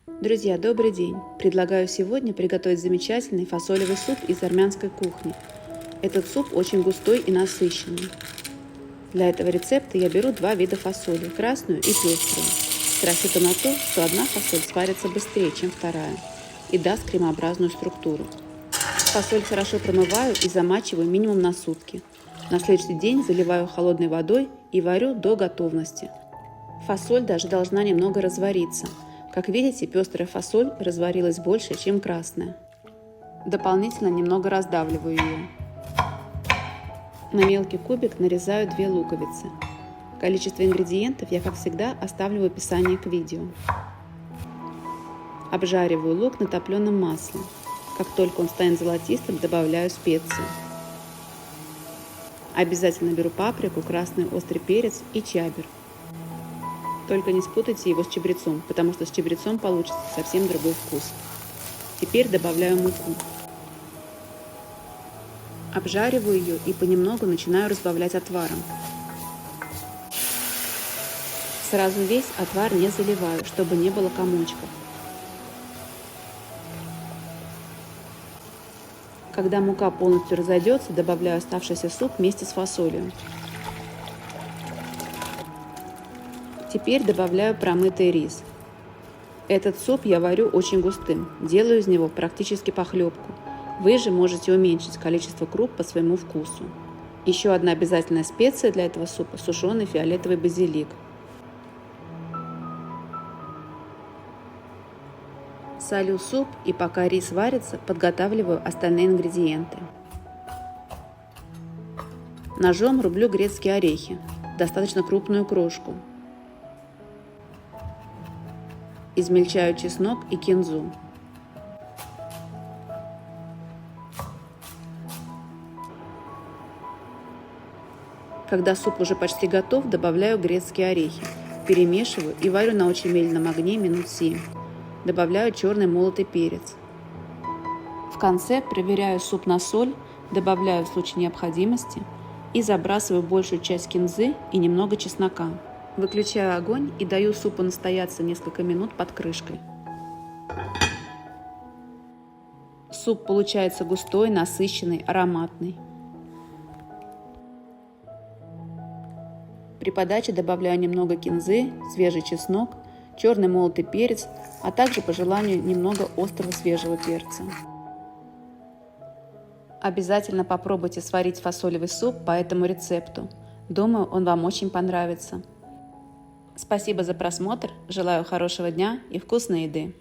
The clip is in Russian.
Друзья, добрый день! Предлагаю сегодня приготовить замечательный фасолевый суп из армянской кухни. Этот суп очень густой и насыщенный. Для этого рецепта я беру два вида фасоли – красную и пеструю. С расчетом на то, что одна фасоль сварится быстрее, чем вторая, и даст кремообразную структуру. Фасоль хорошо промываю и замачиваю минимум на сутки. На следующий день заливаю холодной водой и варю до готовности. Фасоль даже должна немного развариться. Как видите, пестрая фасоль разварилась больше, чем красная. Дополнительно немного раздавливаю ее. На мелкий кубик нарезаю 2 луковицы. Количество ингредиентов я, как всегда, оставлю в описании к видео. Обжариваю лук на топленом масле. Как только он станет золотистым, добавляю специи. Обязательно беру паприку, красный острый перец и чабер. Только не спутайте его с чабрецом, потому что с чабрецом получится совсем другой вкус. Теперь добавляю муку. Обжариваю ее и понемногу начинаю разбавлять отваром. Сразу весь отвар не заливаю, чтобы не было комочков. Когда мука полностью разойдется, добавляю оставшийся суп вместе с фасолью. Теперь добавляю промытый рис. Этот суп я варю очень густым, делаю из него практически похлебку. Вы же можете уменьшить количество круп по своему вкусу. Еще одна обязательная специя для этого супа – сушеный фиолетовый базилик. Солю суп и пока рис варится, подготавливаю остальные ингредиенты. Ножом рублю грецкие орехи, достаточно крупную крошку. Измельчаю чеснок и кинзу. Когда суп уже почти готов, добавляю грецкие орехи. Перемешиваю и варю на очень медленном огне минут 7. Добавляю черный молотый перец. В конце проверяю суп на соль, добавляю в случае необходимости и забрасываю большую часть кинзы и немного чеснока. Выключаю огонь и даю супу настояться несколько минут под крышкой. Суп получается густой, насыщенный, ароматный. При подаче добавляю немного кинзы, свежий чеснок, черный молотый перец, а также по желанию немного острого свежего перца. Обязательно попробуйте сварить фасолевый суп по этому рецепту. Думаю, он вам очень понравится. Спасибо за просмотр, желаю хорошего дня и вкусной еды!